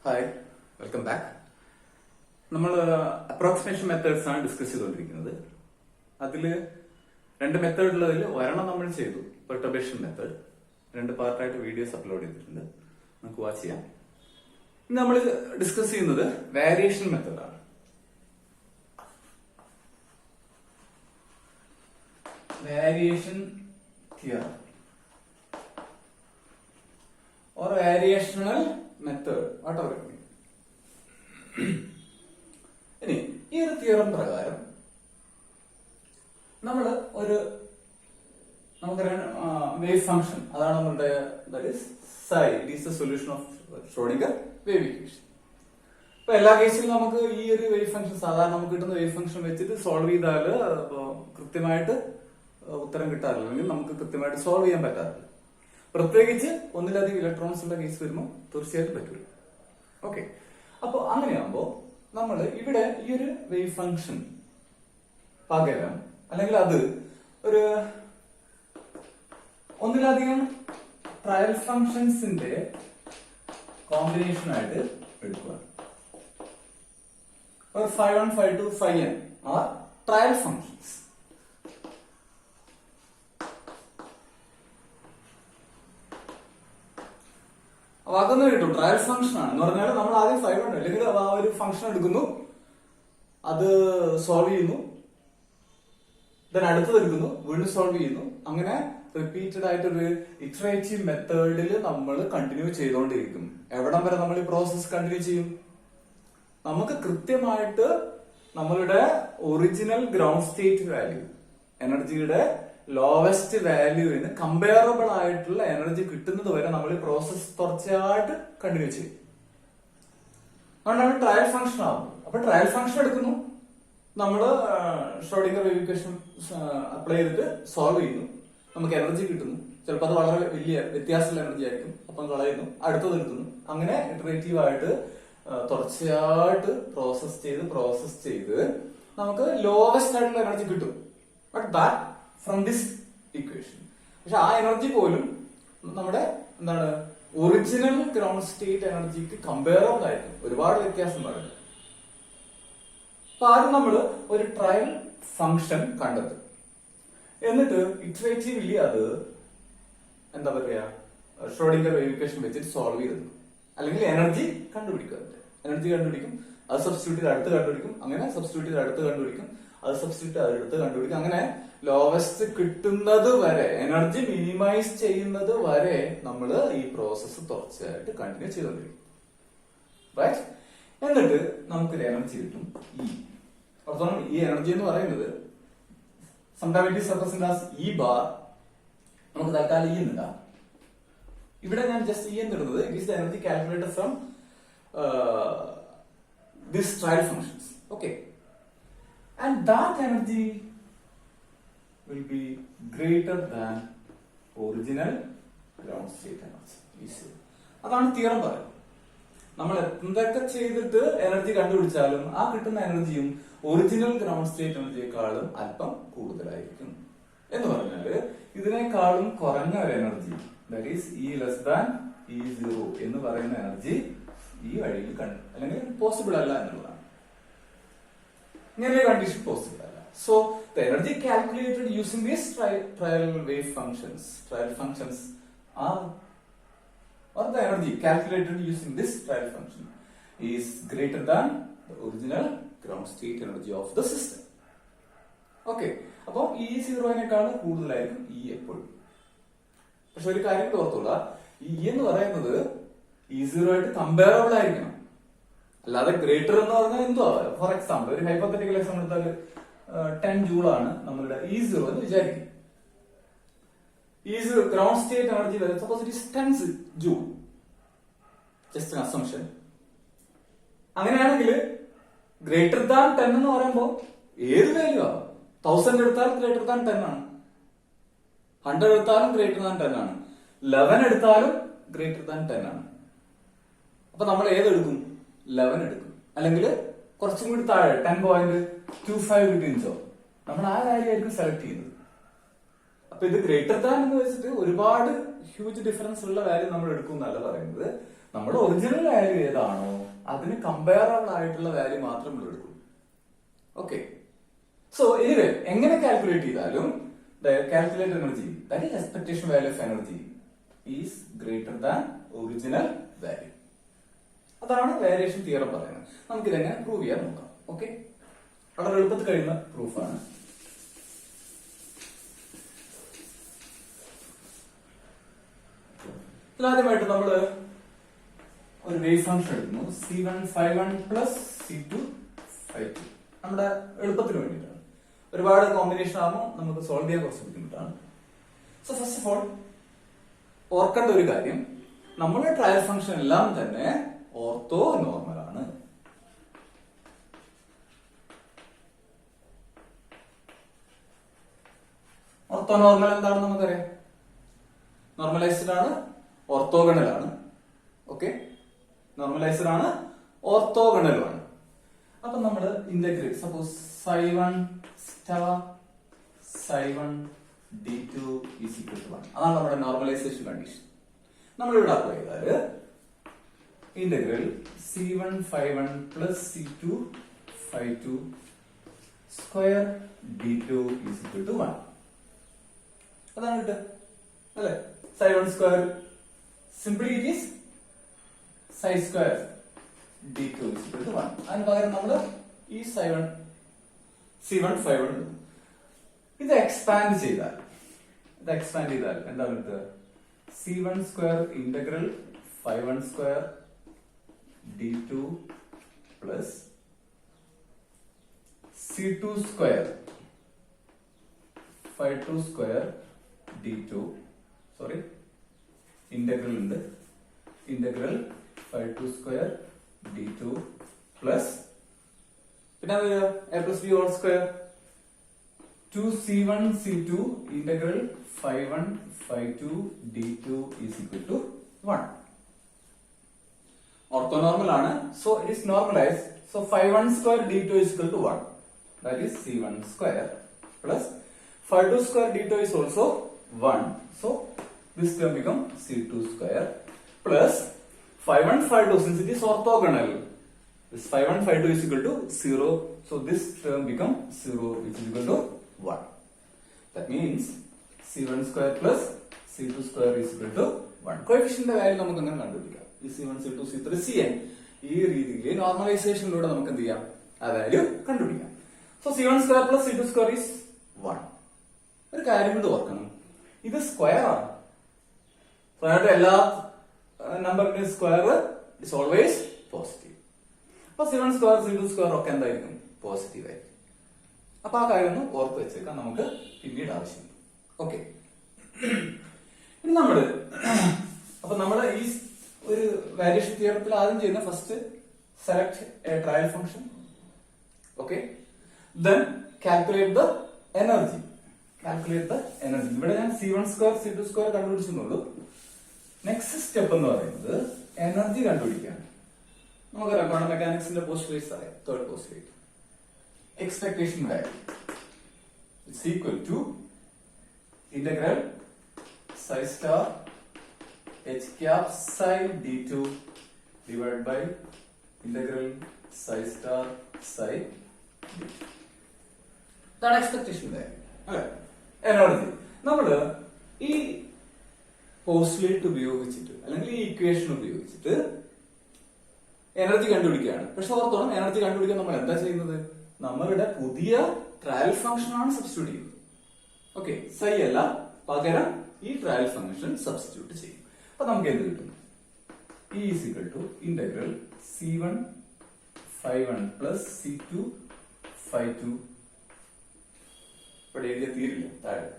Hi, welcome back. നമ്മൾ approximation methods ആണ് discuss ചെയ്തുകൊണ്ടിരിക്കുന്നത്. അതിൽ രണ്ട് മെത്തേഡ് ഉള്ളതിൽ ഒരെണ്ണം നമ്മൾ ചെയ്തു, പെർട്ടർബേഷൻ മെത്തേഡ്. രണ്ട് പാർട്ടായിട്ട് വീഡിയോസ് അപ്ലോഡ് ചെയ്തിട്ടുണ്ട്, നമുക്ക് വാച്ച് ചെയ്യാം. ഇന്ന് നമ്മൾ ഡിസ്കസ് ചെയ്യുന്നത് വേരിയേഷൻ മെത്തേഡാണ്. Variation theorem or variational method, whatever it means. ഇനി ഈ ഒരു തിയറം പ്രകാരം നമ്മൾ നമുക്കറിയാം വേവ് ഫംഗ്ഷൻ, അതാണ് നമ്മളുടെ psi, it is the solution of Schrödinger wave equation. ഇപ്പൊ എല്ലാ കേസിലും നമുക്ക് ഈ ഒരു വേവ് ഫംഗ്ഷൻ, സാധാരണ നമുക്ക് കിട്ടുന്ന വേവ് ഫംഗ്ഷൻ വെച്ചിട്ട് സോൾവ് ചെയ്താൽ കൃത്യമായിട്ട് ഉത്തരം കിട്ടാറില്ല, അല്ലെങ്കിൽ നമുക്ക് കൃത്യമായിട്ട് സോൾവ് ചെയ്യാൻ പറ്റാറില്ല. പ്രത്യേകിച്ച് ഒന്നിലധികം ഇലക്ട്രോൺസ് ഉള്ള കേസ് വരുമ്പോൾ തീർച്ചയായിട്ടും പറ്റില്ല. ഓക്കെ, അപ്പൊ അങ്ങനെയാകുമ്പോ നമ്മൾ ഇവിടെ ഈ ഒരു വേവ് ഫംഗ്ഷൻ പകരം, അല്ലെങ്കിൽ അത് ഒരു ഒന്നിലധികം ട്രയൽ ഫംഗ്ഷൻസിന്റെ കോമ്പിനേഷൻ ആയിട്ട് എടുക്കുക. φ1, φ2, φn ആർ ട്രയൽ ഫംഗ്ഷൻസ്. അപ്പൊ അതൊന്നും കിട്ടും, ട്രയൽ ഫംഗ്ഷൻ ആണ് എന്ന് പറഞ്ഞാൽ നമ്മൾ ആദ്യം φ1 അല്ലെങ്കിൽ ആ ഒരു ഫംഗ്ഷൻ എടുക്കുന്നു, അത് സോൾവ് ചെയ്യുന്നു, ദെൻ അടുത്തത് എടുക്കുന്നു, വീണ്ടും സോൾവ് ചെയ്യുന്നു. അങ്ങനെ റിപ്പീറ്റഡ് ആയിട്ടൊരു ഇറ്ററേറ്റീവ് മെത്തേഡിൽ നമ്മൾ കണ്ടിന്യൂ ചെയ്തുകൊണ്ടിരിക്കും. എവിടം വരെ നമ്മൾ ഈ പ്രോസസ് കണ്ടിന്യൂ ചെയ്യും? നമുക്ക് കൃത്യമായിട്ട് നമ്മളുടെ ഒറിജിനൽ ഗ്രൗണ്ട് സ്റ്റേറ്റ് വാല്യൂ, എനർജിയുടെ ലോവസ്റ്റ് വാല്യൂവിന് കമ്പയറബിൾ ആയിട്ടുള്ള എനർജി കിട്ടുന്നത് വരെ നമ്മൾ ഈ പ്രോസസ് തുടർച്ചയായിട്ട് കണ്ടിന്യൂ ചെയ്യും. അതുകൊണ്ടാണ് ട്രയൽ ഫംഗ്ഷൻ ആവുന്നത്. അപ്പൊ ട്രയൽ ഫംഗ്ഷൻ എടുക്കുന്നു, നമ്മൾ ഷ്രോഡിംഗർ വേവ് ഇക്വേഷൻ അപ്ലൈ ചെയ്തിട്ട് സോൾവ് ചെയ്യുന്നു, നമുക്ക് എനർജി കിട്ടുന്നു. ചിലപ്പോൾ അത് വളരെ വലിയ വ്യത്യാസമുള്ള എനർജി ആയിരിക്കും, അപ്പം കളയുന്നു, അടുത്തത് എടുക്കുന്നു. അങ്ങനെ ഇറ്ററേറ്റീവ് ആയിട്ട് തുടർച്ചയായിട്ട് പ്രോസസ് ചെയ്ത് നമുക്ക് ലോവസ്റ്റ് ആയിട്ടുള്ള എനർജി കിട്ടും. But that from this equation. പക്ഷെ ആ എനർജി പോലും നമ്മുടെ ഒറിജിനൽ ഗ്രൗണ്ട് സ്റ്റേറ്റ് എനർജിക്ക് കമ്പയറബിൾ ആയിരിക്കും, ഒരുപാട് വ്യത്യാസം പാടില്ല. അപ്പൊ ആദ്യം നമ്മൾ ഒരു ട്രയൽ ഫംഗ്ഷൻ കണ്ടെത്തും, എന്നിട്ട് ഇറ്ററേറ്റീവ്ലി അത് ഷ്രോഡിംഗർ വേവ് ഇക്വേഷൻ വെച്ചിട്ട് സോൾവ് ചെയ്തെടുക്കും, അല്ലെങ്കിൽ എനർജി കണ്ടുപിടിക്കും. അത് സബ്സ്റ്റിറ്റ്യൂട്ട് ചെയ്ത് അടുത്ത് കണ്ടുപിടിക്കും, അങ്ങനെ സബ്സ്റ്റിറ്റ്യൂട്ട് ചെയ്ത് അടുത്ത് കണ്ടുപിടിക്കും, അത് സബ്സ്റ്റിറ്റ്യൂട്ട് അടുത്ത് കണ്ടുപിടിക്കും. അങ്ങനെ ലോവസ്റ്റ് കിട്ടുന്നത് വരെ, എനർജി മിനിമൈസ് ചെയ്യുന്നത് വരെ നമ്മൾ ഈ പ്രോസസ്സ് തുടർച്ചയായിട്ട് കണ്ടിന്യൂ ചെയ്തുകൊണ്ടിരിക്കും. റൈറ്റ്? എന്നിട്ട് നമുക്കൊരു എനർജി കിട്ടും, ഇ. അർത്ഥം ഈ എനർജി എന്ന് പറയുന്നത് sometimes it is represented as E bar. നമുക്ക് തൽക്കാലം ഇ എന്നിടാം. ഇവിടെ ഞാൻ ജസ്റ്റ് ഇ എന്നിടുന്നത് it is the energy calculated from this trial functions. Okay, and that energy will be greater than original ground state energy. അതാണ് theorem പറയുന്നത്. നമ്മൾ എന്തൊക്കെ ചെയ്തിട്ട് എനർജി കണ്ടുപിടിച്ചാലും ആ കിട്ടുന്ന എനർജിയും ഒറിജിനൽ ഗ്രൗണ്ട് സ്റ്റേറ്റ് എനർജിയെക്കാളും അല്പം കൂടുതലായിരിക്കും. എന്ന് പറഞ്ഞാല് ഇതിനേക്കാളും കുറഞ്ഞ ഒരു energy, that is E less than E0 എന്ന് പറയുന്ന എനർജി ഈ വഴിയിൽ അല്ലെങ്കിൽ പോസിബിൾ അല്ല എന്നുള്ളതാണ്. ഇങ്ങനെ കണ്ടീഷൻ പോസിബിൾ അല്ല. So the energy calculated using these trial wave functions or the energy calculated using this trial function is greater than the original ground state energy of the system. Okay, അപ്പൊ E0 കൂടുതലായിരിക്കും E എപ്പോഴും. പക്ഷെ ഒരു കാര്യം ഓർത്തോളാം, E എന്ന് പറയുന്നത് E0 ആയിട്ട് comparable ആയിരിക്കണം, അല്ലാതെ ഗ്രേറ്റർ എന്ന് പറഞ്ഞാൽ എന്തോ. ഫോർ എക്സാമ്പിൾ, ഒരു ഹൈപ്പോത്തറ്റിക്കൽ എക്സാമ്പിൾ എടുത്താൽ 10 ജൂൾ ആണ് നമ്മളുടെ E0 എന്ന് വിചാരിക്കും. E0 ഗ്രൗണ്ട് സ്റ്റേറ്റ് എനർജി വരെ suppose it is 10 joule, just an assumption. അങ്ങനെയാണെങ്കിൽ ഗ്രേറ്റർ ദാൻ 10 എന്ന് പറയുമ്പോൾ ഏത് വാല്യൂ ആവും? 1000 എടുത്താലും ഗ്രേറ്റർ ദാൻ 10 ആണ്, 100 എടുത്താലും ഗ്രേറ്റർ ദാൻ 10 ആണ്, 11 എടുത്താലും ഗ്രേറ്റർ ദാൻ 10 ആണ്. അപ്പൊ നമ്മൾ ഏതെടുക്കും? 11 എടുക്കും, അല്ലെങ്കിൽ കുറച്ചും കൂടി താഴെ 10.25 കിട്ടിയോ, നമ്മൾ ആ കാര്യമായിരിക്കും സെലക്ട് ചെയ്യുന്നത്. അപ്പൊ ഇത് ഗ്രേറ്റർ ദാൻ എന്ന് വെച്ചിട്ട് ഒരുപാട് ഹ്യൂജ് ഡിഫറൻസ് ഉള്ള വാല്യൂ നമ്മൾ എടുക്കും എന്നല്ല പറയുന്നത്. നമ്മുടെ ഒറിജിനൽ വാല്യൂ ഏതാണോ അതിന് കമ്പയറബിൾ ആയിട്ടുള്ള വാല്യൂ മാത്രം നമ്മൾ എടുക്കും. ഓക്കെ, സോ എനിവേ എങ്ങനെ കാൽക്കുലേറ്റ് ചെയ്താലും calculate energy that is expectation value of energy is greater than original value. അതാണ് വേരിയേഷൻ തിയറം പറയുന്നത്. നമുക്ക് ഇതെങ്ങനെ പ്രൂവ് ചെയ്യാൻ നോക്കാം. ഓക്കെ, വളരെ എളുപ്പത്തിൽ കഴിയുന്ന പ്രൂഫാണ്. ആദ്യമായിട്ട് നമ്മള് ഒരു വേവ് ഫംഗ്ഷൻ എടുക്കുന്നു. C1 plus C2 52. നമ്മുടെ എളുപ്പത്തിന് വേണ്ടിയിട്ടാണ്. ഒരുപാട് കോമ്പിനേഷൻ ആകുമ്പോൾ നമുക്ക് സോൾവ് ചെയ്യാൻ കുറച്ച് ബുദ്ധിമുട്ടാണ്. സോ ഫസ്റ്റ് ഓഫ് ഓൾ ഓർക്കേണ്ട ഒരു കാര്യം, നമ്മുടെ ട്രയൽ ഫംഗ്ഷൻ എല്ലാം തന്നെ ഓർത്തോ നോർമൽ ആണ്. ഓർത്തോ നോർമൽ എന്താണെന്ന് നമുക്കറിയാം. നോർമലൈസ്ഡ് ആണ്, ഓർത്തോഗണൽ ആണ്. ഓക്കെ, നോർമലൈസ്ഡ് ആണ്, ഓർത്തോഗണലും ആണ്. അപ്പൊ നമ്മൾ integrate suppose ψ1 star ψ1 d2 is equal to 1. അതാണ് നമ്മുടെ നോർമലൈസേഷൻ കണ്ടീഷൻ. നമ്മൾ ഇവിടെ അപ്ലൈ ചെയ്താല് integral C1 φ1 plus C2 φ2 square d2 is equal to 1. അതാണ് കിട്ടുക അല്ലെ. ψ1 square simply it is ψ square d2 is equal to 1. അതിന് പകരം നമ്മൾ ഈ C1 φ1 ഇത് എക്സ്പാൻഡ് ചെയ്താൽ എന്താണ് കിട്ടുക? C1 square integral φ1 square d2 plus C2 square φ2 square d2 sorry integral ഉണ്ട്, ഇന്റഗ്രൽ φ2 സ്ക്വയർ d2 പ്ലസ് പിന്നെ a പ്ലസ് b whole square 2C1 C2 integral φ1 φ2 d2 is equal to 1. Orthonormal ആണ്, so it is normalized. So φ1 square d2 is equal to 1. That is C1 square plus φ2 square d2 is also 1. So this term become C2 square plus φ1 φ2, since it is orthogonal, this φ1 φ2 is equal to 0. So this term become 0, which is equal to 1. That means C1 square plus C2 square is equal to 1. Coefficient value നമുക്ക് അങ്ങനെ കണ്ടുപിടിക്കാം. ഈ C1 C2 C3 Cn ഈ രീതിയിൽ നോർമലൈസേഷനിലൂടെ നമുക്ക് എന്ത് ചെയ്യാം? ആ വാല്യൂ കണ്ടുപിടിക്കാം. So C1 square plus C2 square is 1. ഒരു കാര്യം കൂടി ഓർക്കണം, ഇത് സ്ക്വയർ ആണ്. സ്ക്വയറിന്റെ എല്ലാ നമ്പറിന്റെ സ്ക്വയർ ഇസ് ഓൾവേസ് പോസിറ്റീവ്. അപ്പൊ C1 സ്ക്വയർ C2 സ്ക്വയർ ഒക്കെ എന്തായിരിക്കും? പോസിറ്റീവ് ആയിരിക്കും. അപ്പൊ ആ കാര്യം ഒന്ന് ഓർത്ത് വെച്ചേക്കാം, നമുക്ക് പിന്നീട് ആവശ്യമുണ്ട്. ഓക്കെ, ഇനി നമ്മള് ഈ ഒരു വാരിയേഷൻ തിയറത്തിൽ ആദ്യം ചെയ്യുന്ന first select a trial function. Okay, then calculate the energy. ഇവിടെ ഞാൻ C1 സ്ക്വയർ C2 സ്ക്വയർ കണ്ടുപിടിച്ചെന്നുള്ളൂ. നെക്സ്റ്റ് സ്റ്റെപ്പ് എന്ന് പറയുന്നത് എനർജി കണ്ടുപിടിക്കാൻ. നമുക്കറിയാം ക്വാണ്ടം മെക്കാനിക്സിന്റെ പോസ്റ്റുലേറ്റ്സ് അറിയാം. Third postulate expectation value is equal to integral psi star h cap psi d2 divided by integral psi star psi d2. That expectation value. Okay. Energy. നമ്മള് ഈ postulate ഉപയോഗിച്ചിട്ട് അല്ലെങ്കിൽ ഈ ഇക്വേഷൻ ഉപയോഗിച്ചിട്ട് എനർജി കണ്ടുപിടിക്കുകയാണ്. പക്ഷെ ഓർത്തോളം, energy കണ്ടുപിടിക്കാൻ നമ്മൾ എന്താ ചെയ്യുന്നത്? നമ്മളുടെ പുതിയ ട്രയൽ ഫംഗ്ഷൻ ആണ് സബ്സ്റ്റിറ്റ്യൂട്ട് ചെയ്യുന്നത്. ഓക്കെ, സൈ അല്ല, പകരം ഈ ട്രയൽ ഫംഗ്ഷൻ സബ്സ്റ്റിറ്റ്യൂട്ട് ചെയ്യും. അപ്പൊ നമുക്ക് എന്ത് കിട്ടും? E is equal to integral C1 φ1 plus C2 φ2. ഇവിടെ എഴുതിയ തീരില്ല, താഴെ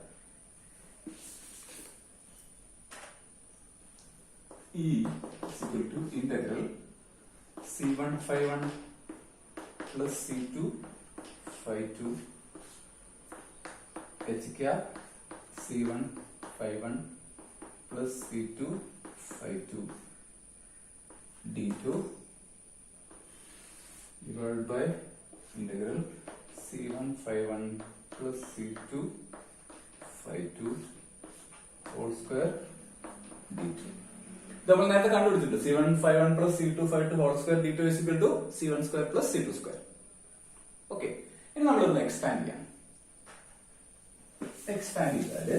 E is equal to integral C1 φ1 plus C2 φ2 h cap C1 φ1 plus C2 φ2 d2 divided by integral C1 φ1 plus C2 φ2 whole square d2. നമ്മൾ നേരത്തെ കണ്ടുപിടിച്ചിട്ടുണ്ട് C1 ϕ1 plus C2 ϕ2 whole square d2 is equal to C1 square plus C2 square. Okay, ഇനി നമ്മളൊന്ന് expand ചെയ്യാം. Expand ചെയ്താല്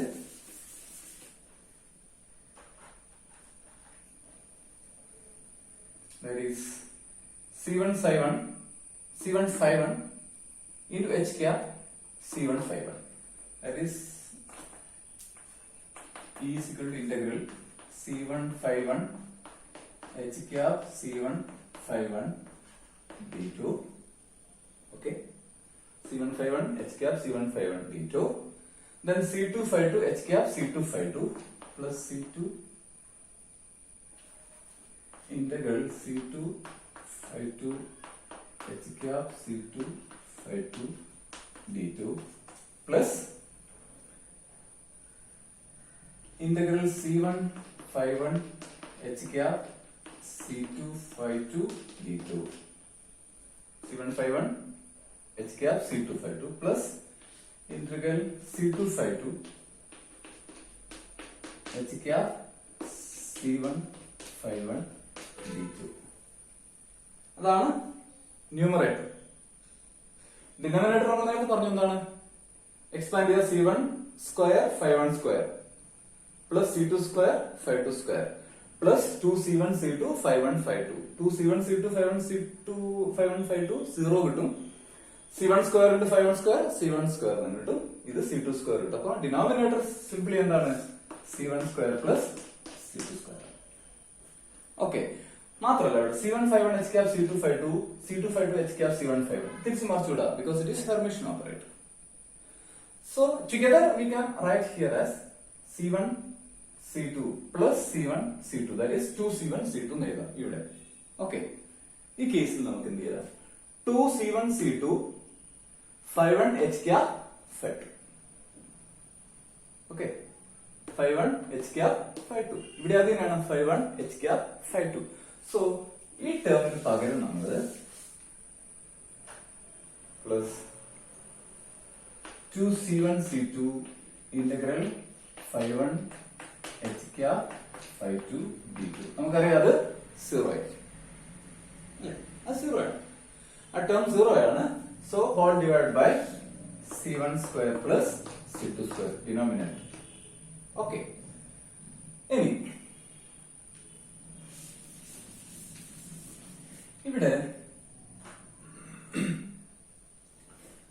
that is C1 ϕ1 into h cap C1 ϕ1, that is E is equal to integral C1 ϕ1 h cap C1 ϕ1 d2. Okay, C1 ϕ1 h cap C1 ϕ1 d2. Then C2 ϕ2 h cap C2 ϕ2 plus C2 integral C2 ϕ2 h cap C2 ϕ2 d2 plus integral C1 ϕ1 h cap C2 ϕ2 d2. C1 ϕ1 h cap C2 ϕ2 plus integral C2 ϕ2 h cap C1 ϕ1 d2. അതാണ് numerator. Denominator നമ്മൾ നേരത്തെ പറഞ്ഞു എന്താണ്? Expand ചെയ്ത C1 square ϕ1 square plus C2 square ϕ2 square plus 2C1 C2 ϕ1 ϕ2. 2C1 C2 ϕ1 C2 ϕ1 ϕ2 0 കിട്ടും. C1 square into ϕ1 square C1 square എന്ന് കിട്ടും. ഇത് C2 സ്ക്വയർ കിട്ടും. അപ്പൊ ഡിനോമിനേറ്റർ സിംപ്ലി എന്താണ്? C1 square plus C2 square. Okay, മാത്രമല്ല ഇവിടെ C1 ϕ1 h cap C2 ϕ2 C2 ϕ2 h cap C1 ϕ1 തിരിച്ച് മറിച്ചുവിടാ, because it is Hermitian operator. So together we can write here as C1 C2 plus C1 C2, that is 2C1 C2 എന്ന് എഴുതാം ഇവിടെ. Okay, ഈ കേസിൽ നമുക്ക് എന്ത് ചെയ്യാം? 2C1 C2 ϕ1 h cap ϕ2. Okay, ϕ1 h cap ϕ2 ഇവിടെ അതിനാണ് ϕ1 h cap ϕ2. സോ ഈ ടേമിന് പകരം നമ്മൾ plus 2C1 C2 integral ϕ1 h cap ϕ2 d2. നമുക്കറിയാം അത് 0 ആയിരിക്കും. അത് 0 ആണ്. ആ ടേം 0 ആണ്. So whole divide by C1 square plus C2 square denominator. Okay, ഇനി ഇവിടെ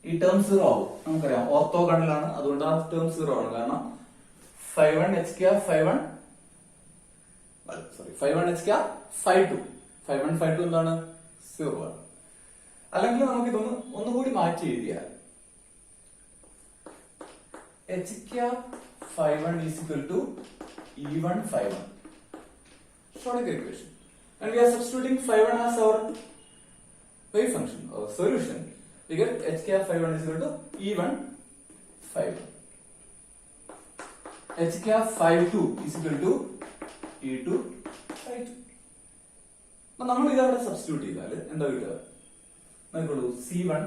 ഈ ടേം 0 ആവും. നമുക്കറിയാം ഓർത്തോഗണലാണ്, അതുകൊണ്ട് ആ ടേം 0 ആണ്. കാരണം ϕ1 h cap ϕ1 h cap ϕ2 എന്താണ്? 0 ആണ്. അല്ലെങ്കിൽ നമുക്ക് ഇതൊന്ന് ഒന്നുകൂടി മാറ്റി എഴുതിയാൽ h cap ϕ1 is equal to E1 ϕ1. Schrodinger equation. And we are substituting ϕ1 as our wave function or solution. We get h cap ϕ1 is equal to E1 ϕ1. h cap ϕ2 is equal to E2 ϕ2. അപ്പൊ നമ്മൾ ഇതവിടെ substitute ചെയ്താൽ എന്താ കിട്ടുക? നോക്കൂ, C1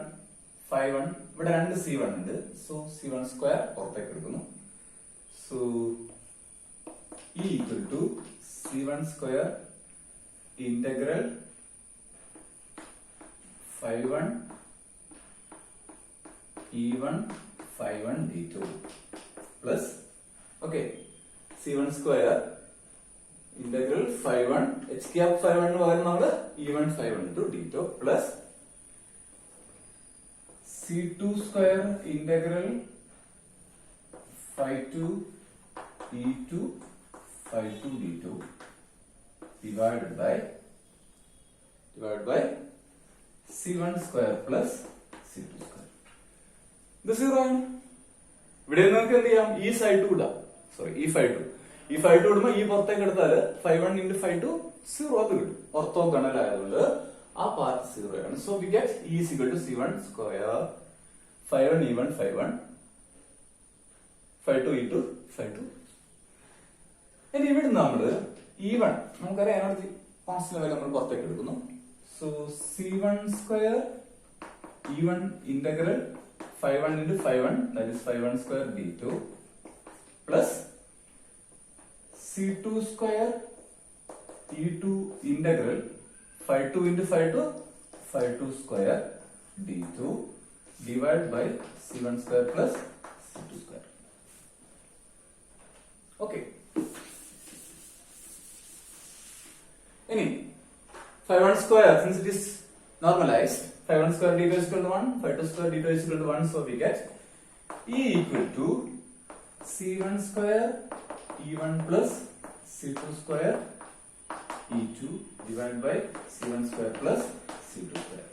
ϕ1 ഇവിടെ 2 C1 ഉണ്ട്. So C1 square പുറത്തേക്ക് എടുക്കുന്നു. So E equal to C1 square integral ϕ1 E1 ϕ1 d2 plus okay C1 square integral ϕ1 h cap ϕ1 പകരം നമ്മൾ E1 ϕ1 to d2 plus C2 square integral ϕ2 E2 ϕ2 d2 divided by C1 square plus C2 square. ഇത് 0 ആണ്. ഇവിടെ നമുക്ക് എന്ത് ചെയ്യാം? ഈ side ഇടാം. സോറി, ഈ ϕ2 ഇടുമ്പോ ഈ പുറത്തേക്ക് എടുത്താൽ ϕ1 into ϕ2 0 അത് കിട്ടും. ഓർത്തോഗണൽ ആയതുകൊണ്ട് ആ പാർട്ട് 0 ആണ്. So we get E is equal to C1 square ϕ1 E1 ϕ1 ϕ2 E2 ϕ2. ഇനി ഇവിടെ നമ്മള് E1 നമുക്കറിയാം എനർജി കോൺസ്റ്റന്റ് വാല്യൂ നമ്മൾ പുറത്തേക്ക് എടുക്കുന്നു. So C1 square E1 integral ϕ1 into ϕ1 that is ϕ1 square d2 plus C2 square E2 integral phi2 into phi2 square d2 divided by c1 square plus c2 square. Okay. Any phi1 square, since it is normalized, phi1 square d2 is equal to 1, phi2 square d2 is equal to 1, so we get E equal to c1 square e1 plus c2 square e2 divided by c1 square plus c2 square.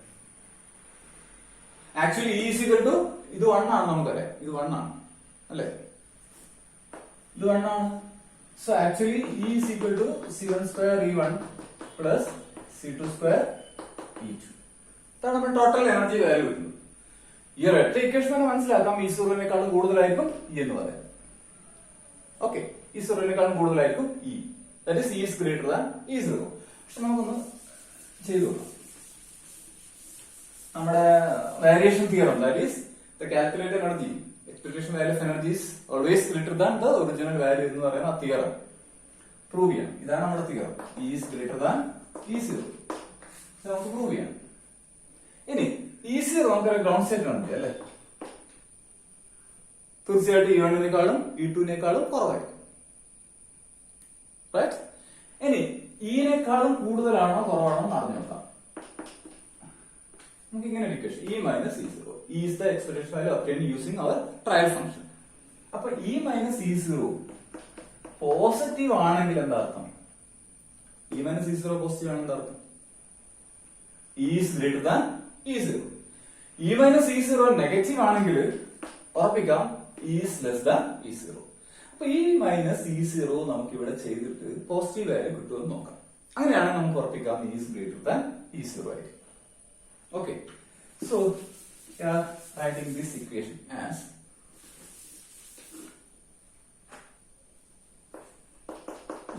Actually E is equal to ഇത് 1 ആണ് നമുക്കറിയാം, ഇത് 1 ആണ് അല്ലേ, ഇത് 1 ആണ്. So actually E is equal to c1 square e1 plus c2 square e2. ഇതാണ് നമ്മുടെ ടോട്ടൽ എനർജി വാല്യൂ വരുന്നത്. ഈ ഒരൊറ്റ ഇക്വേഷൻ തന്നെ മനസ്സിലാക്കാം, ഈ സീറോനേക്കാളും കൂടുതലായിരിക്കും ഇ എന്ന് പറയാം. ഓക്കെ, ഈ സീറോനേക്കാളും കൂടുതലായിരിക്കും E, that is E is greater than E zero. പക്ഷെ നമുക്കൊന്ന് ചെയ്തു നോക്കാം. നമ്മുടെ variation theorem, that is the calculated energy, expectation value of energy is always greater than the original value എന്ന് പറയുന്ന ആ തിയറം പ്രൂവ് ചെയ്യണം. ഇതാണ് നമ്മുടെ theorem, E is greater than E zero. നമുക്ക് പ്രൂവ് ചെയ്യണം. ഇനി ഇ സീറോ നമുക്കൊരു ഗ്രൗണ്ട് സ്റ്റേറ്റ് എനർജി അല്ലെ, തീർച്ചയായിട്ടും E1നേക്കാളും E2നേക്കാളും കുറവായിരിക്കും. റൈറ്റ്? ഇനി ഇനേക്കാളും കൂടുതലാണോ കുറവാണോ എന്ന് അറിഞ്ഞു നോക്കാം. നമുക്ക് ഇങ്ങനെ ഒരു equation, E minus E0, E is the expectation value obtained using our trial function. അപ്പൊ E minus E0 പോസിറ്റീവ് ആണെങ്കിൽ എന്താ അർത്ഥം? E minus E0 പോസിറ്റീവ് ആണെങ്കിൽ എന്താ അർത്ഥം? E is greater than E0. E minus E0 negative ആണെങ്കിൽ ഉറപ്പിക്കാം E is less than E0. അപ്പൊ E minus E0 നമുക്ക് ഇവിടെ ചെയ്തിട്ട് പോസിറ്റീവ് വാല്യൂ കിട്ടുമെന്ന് നോക്കാം. അങ്ങനെയാണെങ്കിൽ നമുക്ക് ഉറപ്പിക്കാം E is greater than E0 ആയിരിക്കും. Okay, so writing this equation as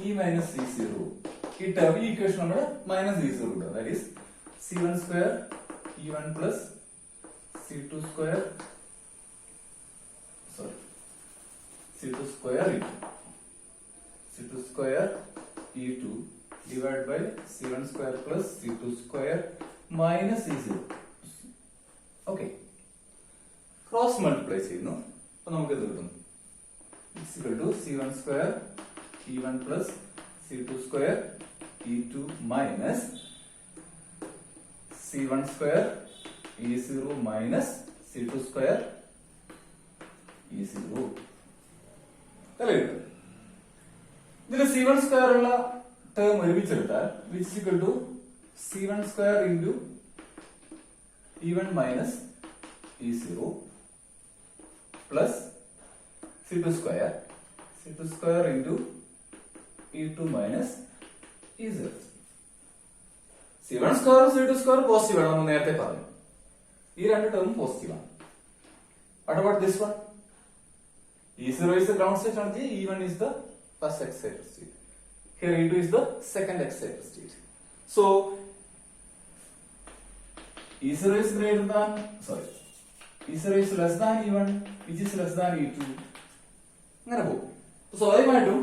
E minus E0. ഈ equation നമ്മുടെ minus E0 ഉണ്ട്. That is C1 square E1 plus C2 square C2 square E2 C2 square E2 divided by C1 square plus C2 square minus E0. Okay, cross multiply ചെയ്യുന്നു. അപ്പൊ നമുക്ക് എന്ത് കിട്ടും? It's equal to C1 square E1 plus C2 square E2 minus C1 square E0 minus C2 square E0. അല്ലേ? ഇതിൽ C1 square ഉള്ള term ഒരുമിച്ചെടുത്താൽ which is equal to C1 square into E1 minus E0 plus C2 square into E2 minus E0. C1 square C2 square positive ആണ്, നമ്മൾ നേരത്തെ പറഞ്ഞു. ഈ രണ്ട് term positive ആണ്. What about this one? E0 is the ground state energy, E1 is the first excited state. Here E2 is the second excited state. So E0 is greater than, E0 is less than E1, which is less than E2. അങ്ങനെ പോകും. സ്വാഭാവികമായിട്ടും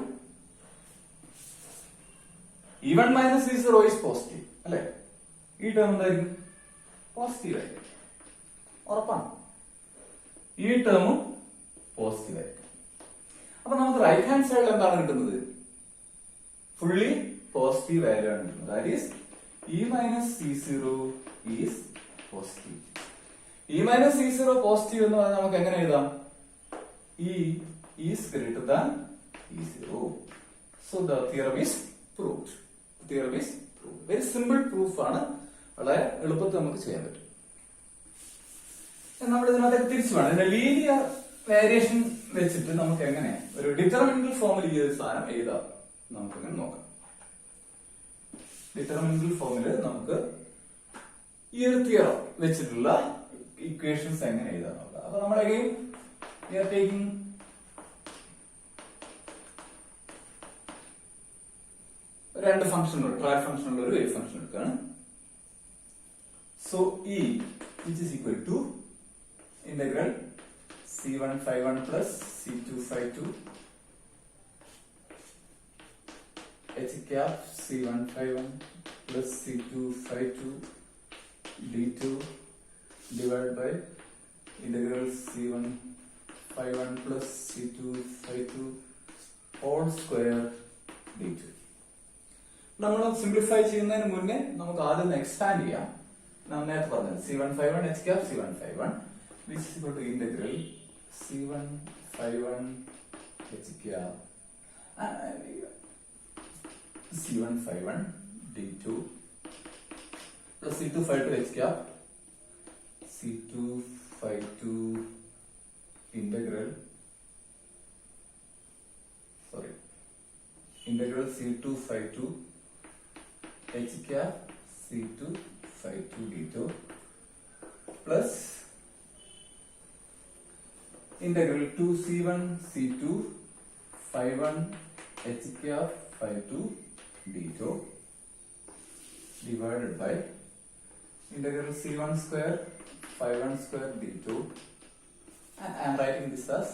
E1 minus E0 is positive അല്ലെ? ഈ term എന്തായിരിക്കും? Positive ആയിരിക്കും, ഉറപ്പാണ്. ഈ ടേമും positive ആയിരിക്കും. അപ്പൊ നമുക്ക് റൈറ്റ് ഹാൻഡ് സൈഡിൽ എന്താണ് കിട്ടുന്നത്? ഫുള്ളി പോസിറ്റീവ് വാല്യൂ ആണ് കിട്ടുന്നത്. That is E minus C0 is positive. E minus C0 positive എന്ന് പറഞ്ഞാൽ നമുക്ക് എങ്ങനെ എഴുതാം? E is greater than E0. So the theorem is proved. Very simple proof ആണ്, വളരെ എളുപ്പത്തിൽ നമുക്ക് ചെയ്യാൻ പറ്റും. നമ്മൾ ഇതിനകത്ത് തിരിച്ചു വേണം, ഇതിന്റെ ലീനിയർ വേരിയേഷൻ വെച്ചിട്ട് നമുക്ക് എങ്ങനെ ഒരു ഡിറ്റർമിനൽ ഫോമിൽ ഈ ഒരു സാധനം എഴുതാം നമുക്ക് എങ്ങനെ നോക്കാം. ഡിറ്റർമിനൽ ഫോമില് നമുക്ക് ഈ ഒരു തിയറം വെച്ചിട്ടുള്ള ഇക്വേഷൻസ് എങ്ങനെ എഴുതാൻ നോക്കാം. അപ്പൊ നമ്മൾ അഗൈൻ വി ആർ ടേക്കിംഗ് രണ്ട് ഫംഗ്ഷനുകൾ, ട്രയൽ ഫംഗ്ഷനുള്ള ഒരു വേവ് ഫംഗ്ഷൻ എടുക്കുകയാണ്. So E which is equal to integral C1 phi1 plus C2 phi2 h cap C151 plus C252 d2 divided by integral C151 plus C252 whole square d2. നമ്മൾ simplify ചെയ്യുന്നതിന് മുന്നേ നമുക്ക് ആദ്യം expand ചെയ്യാം. ഞാൻ നേരത്തെ പറഞ്ഞത് C151 h cap C151 which is equal to integral C151 h cap C151 d2 plus C252 h cap C252 integral C252 h cap C252 d2 plus integral 2C1 C2 51 h cap 52 d2 divided by integral C1 square 51 square d2, and I am writing this as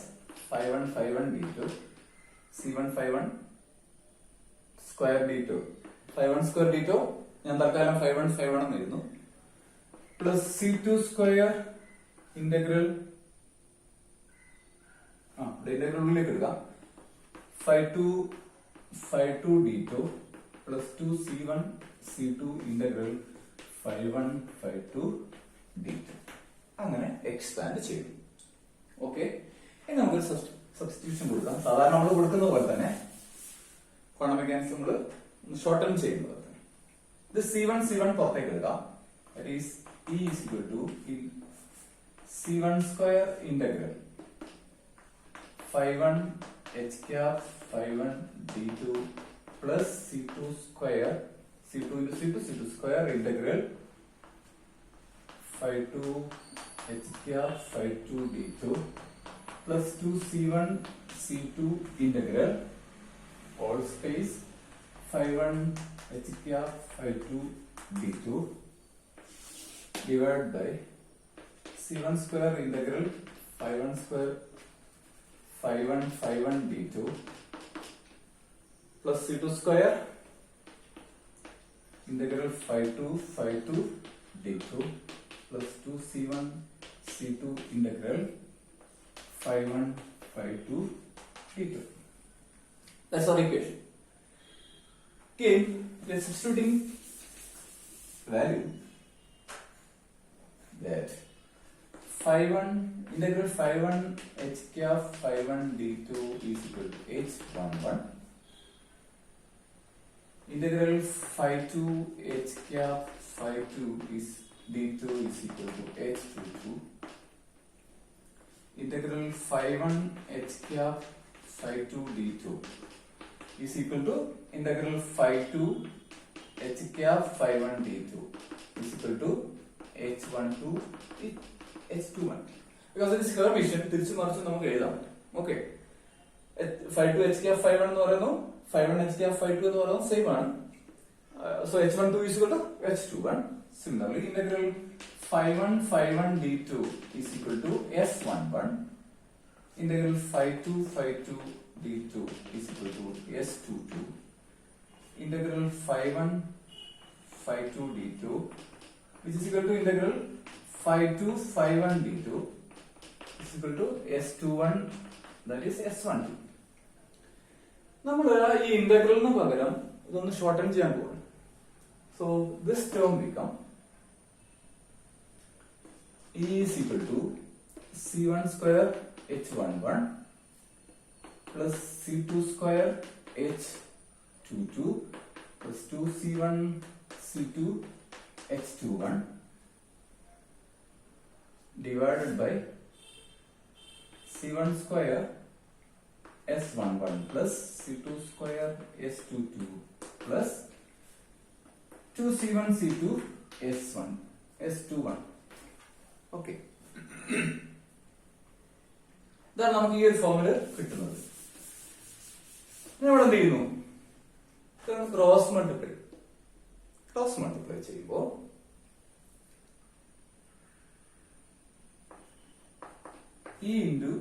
51 d2 C151 square d2 51 square d2 ഞാൻ തൽക്കാലം 51 എന്ന് എഴുതുന്നു plus C2 square integral integral ഉള്ളിലേക്ക് എടുക്കാം 52 d2 plus 2C1 C2 integral 51 d2 അങ്ങനെ expand ചെയ്തു. Okay, ഇനി നമുക്ക് സബ്സ്റ്റിറ്റ്യൂഷൻ കൊടുക്കാം. സാധാരണ നമ്മൾ കൊടുക്കുന്ന പോലെ തന്നെ ക്വാണ്ടം മെക്കാനിക്സ് നമ്മൾ ഷോർട്ടൺ ചെയ്യുന്നത് പോലെ തന്നെ ഇത് C1 പുറത്തേക്ക് എടുക്കാം. That is E is equal to C1 square integral 51 h cap 51 d2 plus C2 square C2 into C2 square integral 52 h cap 52 d2 plus 2C1 C2 integral all space 51 h cap 52 d2 divided by C1 square integral 51 square 51 d2 plus C2 square integral 52 d2 plus 2C1 C2 integral 51 d2. That's our equation. Okay, let's substituting value that 51 integral 51 h cap 51 d2 is equal to h11 integral 52 h cap 52 is d2 is equal to h22 integral 51 h cap 52 d2 is equal to integral 52 h cap 51 d2 is equal to h12 h21 because it is Hermitian തിരിച്ചു മറിച്ച് നമുക്ക് എഴുതാം. Okay, 52 h cap 51 എന്ന് പറയുന്നു 51 h cap 52 എന്ന് പറയുന്നത് same ആണ്. So h12 is equal to h21. Similarly, integral 51 d2 is equal to s11 integral 52 d2 is equal to s22 integral 52 d2 which is equal to integral 51 d2 is equal to s21 that is s12. നമ്മൾ ഈ ഇന്റഗ്രലിന് പകരം ഇതൊന്ന് shorten ചെയ്യാൻ പോകും. So this term become E is equal to C1 square h11 plus C2 square h22 plus 2C1 C2 h21 divided by C1 square s11 plus C2 square s22 plus 2C1 C2 s21. Okay, ഇതാണ് നമുക്ക് ഈ ഒരു ഫോമില് കിട്ടുന്നത്. നമ്മൾ എന്ത് ചെയ്യുന്നു? Cross multiply ചെയ്യുമ്പോൾ E into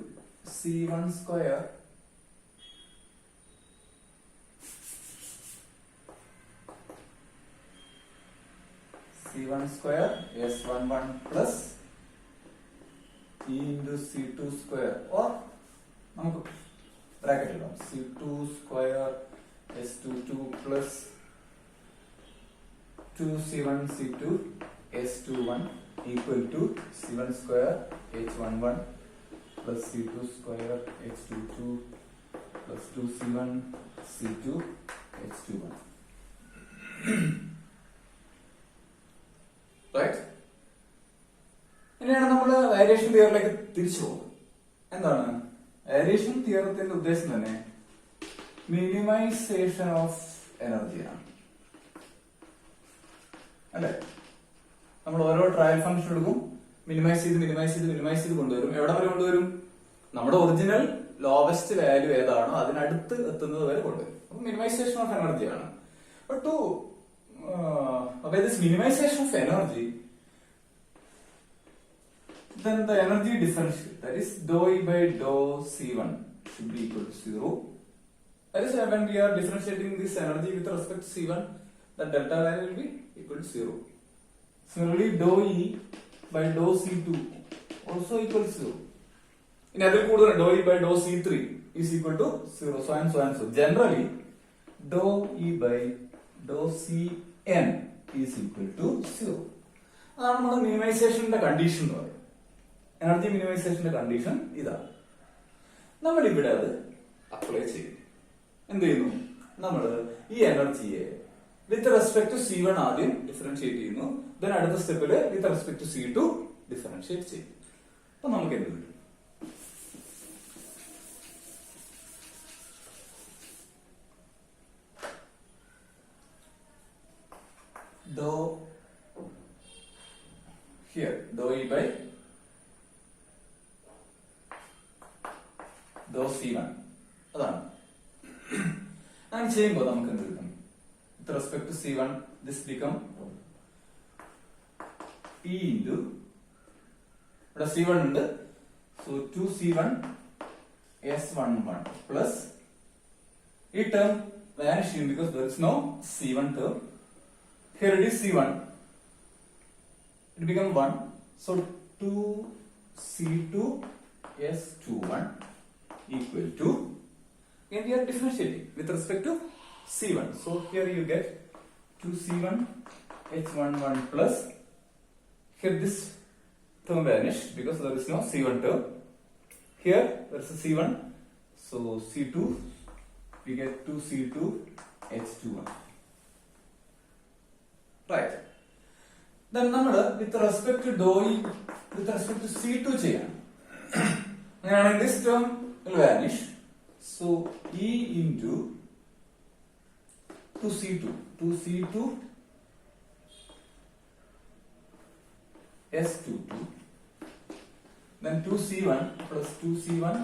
C1 square C1 square S11 plus E into C2 square or നമുക്ക് ബ്രാക്കറ്റ് ഇടാം C2 square S22 plus 2C1 C2 S21 equal to C1 square H11 plus C2 square H22 plus 2C1 C2 H21. Right? ഇനിയാണ് നമ്മൾ variation തിയറിലേക്ക് തിരിച്ചു പോകുന്നത്. എന്താണ് variation തിയറത്തിന്റെ ഉദ്ദേശം തന്നെ? Minimisation of എനർജിയാണ്, അല്ലെ? നമ്മൾ ഓരോ ട്രയൽ ഫംഗ്ഷൻ എടുക്കും, മിനിമൈസ് ചെയ്ത് കൊണ്ടുവരും. എവിടെ വരെ കൊണ്ടുവരും? നമ്മുടെ ഒറിജിനൽ ലോവസ്റ്റ് വാല്യൂ ഏതാണോ അതിനടുത്ത് എത്തുന്നത് വരെ കൊണ്ടുവരും. അപ്പൊ മിനിമൈസേഷൻ ഓഫ് എനർജിയാണ്. But to obey this minimization of energy, then the energy differential, that is dou E by dou C1 should be equal to 0. That is when we are differentiating this energy with respect to C1, the delta value will be equal to 0. Similarly, dou E by dou C2 also equal to 0. In other words, dou E by dou C3 is equal to 0, so and so and so. Generally, dou E by dou Cn is equal to 0. അതാണ് നമ്മുടെ മിനിമൈസേഷന്റെ condition എന്ന് പറയുന്നത്. Energy മിനിമൈസേഷന്റെ condition ഇതാണ്. നമ്മൾ ഇവിടെ അത് apply ചെയ്യും. എന്ത് ചെയ്യുന്നു? നമ്മൾ ഈ എനർജിയെ വിത്ത് റെസ്പെക്ട് ടു C1 ആദ്യം ഡിഫറൻഷിയേറ്റ് ചെയ്യുന്നു, ദെൻ അടുത്ത സ്റ്റെപ്പില് with respect to C2 differentiate ചെയ്യും. അപ്പൊ നമുക്ക് എന്ത് കിട്ടും? dou here dou E by dou C1 അതാണ്. അങ്ങനെ ചെയ്യുമ്പോൾ നമുക്ക് എന്ത് കിട്ടും? With respect to C1 this become P into ഇവിടെ C1 ഉണ്ട്, so 2C1 S11 plus ഈ ടേം വാനിഷ് ചെയ്യും because there is no C1 term. Here it is C1, it become 1, so 2C2 S21 equal to, and we are differentiating with respect to C1, so here you get 2C1 H11 plus, here this term vanished because there is no C1 term, here there is a C1, so C2 we get 2C2 H21. Right. Then നമ്മൾ with respect to dou E with respect to C2 ചെയ്യാം. അങ്ങനെയാണെങ്കിൽ this term will vanish. So E into 2C2 S22 then 2C1 plus 2C1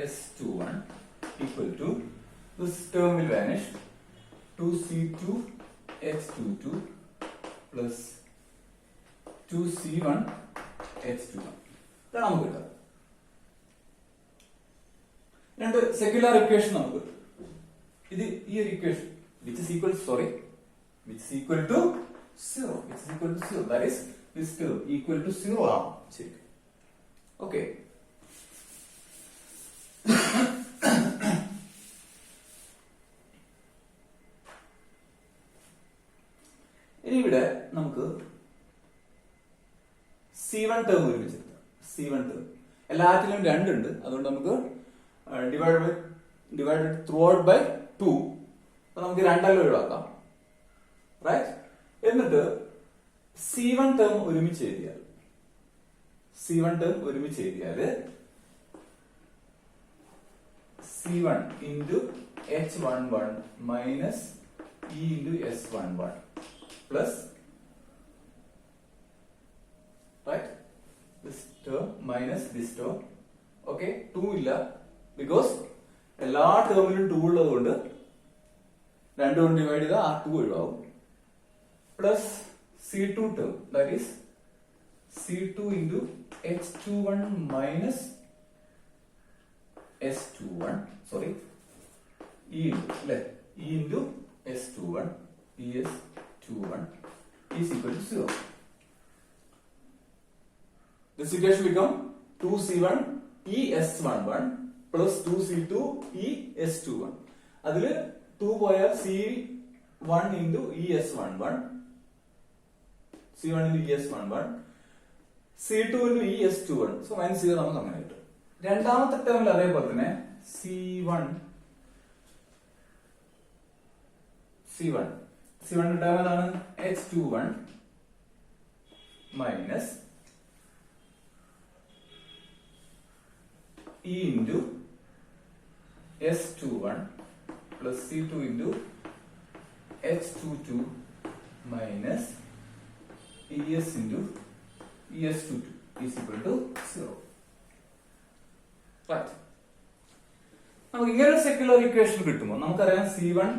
S21 equal to, this term will vanish, 2C2 H22 plus 2C1 H21. ഇതാണ് നമുക്ക് കിട്ടുക. രണ്ട് secular equation നമുക്ക് കിട്ടും. ഇത് ഈ ഒരു equation which is equal to 0, that is this term equal to 0 ആണ് ശരി. ഓക്കെ, ഇനി ഇവിടെ നമുക്ക് C1 ടേം ഒരുമിച്ചെടുക്കാം. C1 ടേം എല്ലാത്തിലും 2 ഉണ്ട്, അതുകൊണ്ട് നമുക്ക് ഡിവൈഡഡ് ത്രൂ ഔട്ട് ബൈ 2, അപ്പൊ നമുക്ക് 2 ഒഴിവാക്കാം. റൈറ്റ്? എന്നിട്ട് C1 ടേം ഒരുമിച്ച് എഴുതിയാൽ C1 into H11 minus E into S11 plus, right, this term minus this term. Okay, 2 ഇല്ല because എല്ലാ ടേമിലും 2 ഉള്ളതുകൊണ്ട് 2 കൊണ്ട് ഡിവൈഡ് ചെയ്താൽ ആ 2 ഒഴിവാകും. Plus C2 term, that is C2 into H21 minus S21, sorry, E into S21 ES21 is equal to 0. This equation become 2c1 es11 plus 2c2 es21. അതില് 2 പോയാൽ c1 into es11, c1 into es11, c2 into es21. So minus 0 നമുക്ക് അങ്ങനെ കിട്ടും. രണ്ടാമത്തെ ടേമിൽ അതേപോലെ തന്നെ c1 term ഏതാണ്? h21 minus e into s21 plus c2 into h22 minus es into es22 is equal to 0. Right. നമുക്ക് ഇങ്ങനെ ഒരു സെക്യുലർ ഇക്വേഷൻ കിട്ടുമ്പോൾ നമുക്കറിയാം c1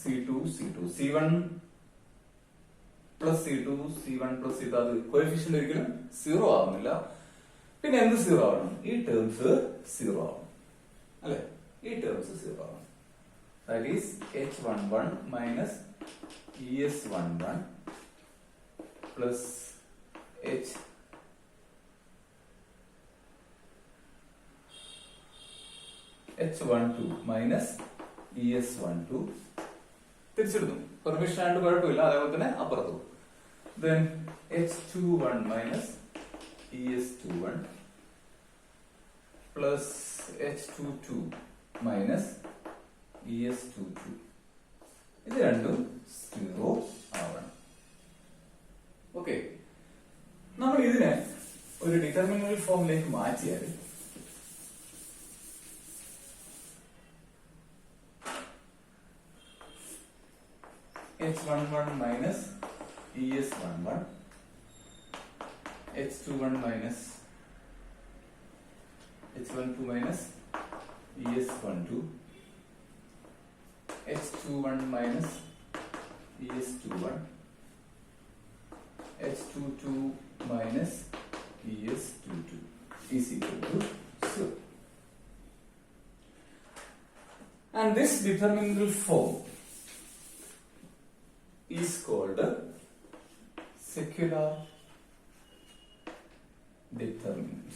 c2 c1 plus c2 c1 plus c2 അത് കോഎഫിഷ്യന്റ് ഒരിക്കലും 0 ആവുന്നില്ല. പിന്നെ എന്ത് 0 ആവണം? ഈ ടേംസ് 0 ആവണം അല്ലെ? ഈ ടേംസ് 0 ആവണം. That is h11 minus es11 plus h12 minus es12 തിരിച്ചിടുന്നു. പെർമിഷൻ ആയിട്ട് കുഴപ്പമില്ല. അതേപോലെ തന്നെ അപ്പുറത്തും. Then h21 minus es21 plus h22 minus es22. ഇത് രണ്ടും 0 ആവണം. ഓക്കെ, നമ്മൾ ഇതിനെ ഒരു ഡിറ്റർമിനൽ ഫോമിലേക്ക് മാറ്റിയാൽ h11 minus es11, h21 minus h12 minus es12, h21 minus es21, h22 minus es22 is equal to 0. And this determinant form is called secular determinant.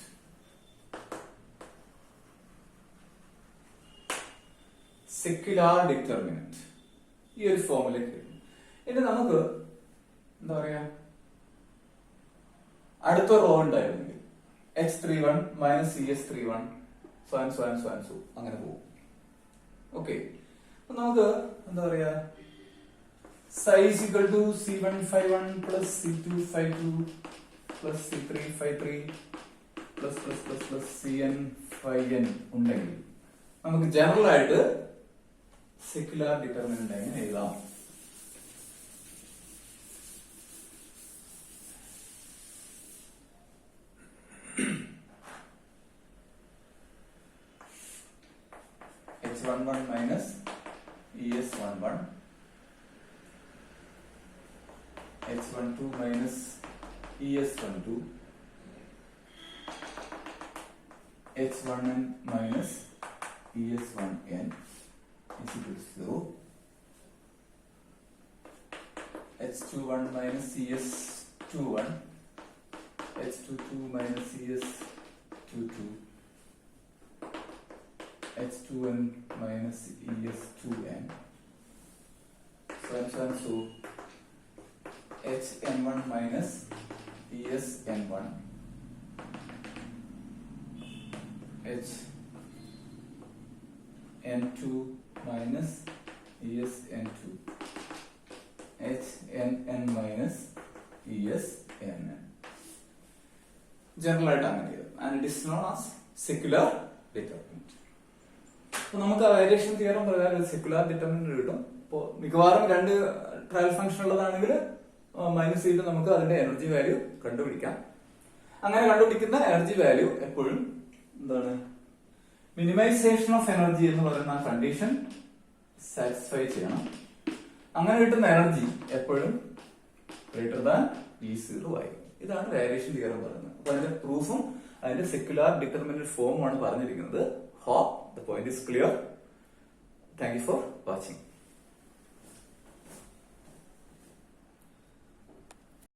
Secular determinant ഈ ഒരു ഫോമിലേക്ക് ഇനി നമുക്ക് എന്താ പറയാ, അടുത്ത റോ ഉണ്ടായിരുന്നെങ്കിൽ h31 മൈനസ് es31 so അങ്ങനെ പോകും. ഓക്കെ, അപ്പൊ നമുക്ക് എന്താ പറയാ, psi is equal to c151 plus c252 plus c353 plus cn5n ഉണ്ടെങ്കിൽ നമുക്ക് ജനറൽ ആയിട്ട് സെക്യുലർ ഡിറ്റർമിനന്റ് എങ്ങനെ എഴുതാം? h11 minus es11, h12 minus es12, h1n minus es1n is equal to 0. h21 minus es21, h22 minus es22, h2n minus es2n so hn1 minus esn1, hn2 minus esn2, hnn minus esnn. General ആയിട്ട് അങ്ങനെ ചെയ്തു. And it is known as secular determinant. അപ്പൊ നമുക്ക് variation theorem പ്രകാരം secular determinant കിട്ടും. ഇപ്പോ മിക്കവാറും രണ്ട് ട്രയൽ ഫംഗ്ഷൻ ഉള്ളതാണെങ്കിൽ മൈനസ് ചെയ്ത് നമുക്ക് അതിന്റെ എനർജി വാല്യൂ കണ്ടുപിടിക്കാം. അങ്ങനെ കണ്ടുപിടിക്കുന്ന എനർജി വാല്യൂ എപ്പോഴും എന്താണ്, മിനിമൈസേഷൻ ഓഫ് എനർജി എന്ന് പറയുന്ന കണ്ടീഷൻ സാറ്റിസ്ഫൈ ചെയ്യണം. അങ്ങനെ കിട്ടുന്ന എനർജി എപ്പോഴും ഗ്രേറ്റർ ദാൻ E0 ആയിരിക്കും. ഇതാണ് വേരിയേഷൻ തിയറം പറയുന്നത്. അപ്പൊ അതിന്റെ പ്രൂഫും അതിന്റെ സെക്യുലർ ഡിറ്റർമിനന്റ് ഫോമുമാണ് പറഞ്ഞിരിക്കുന്നത്. Hope the point is clear. Thank you for watching.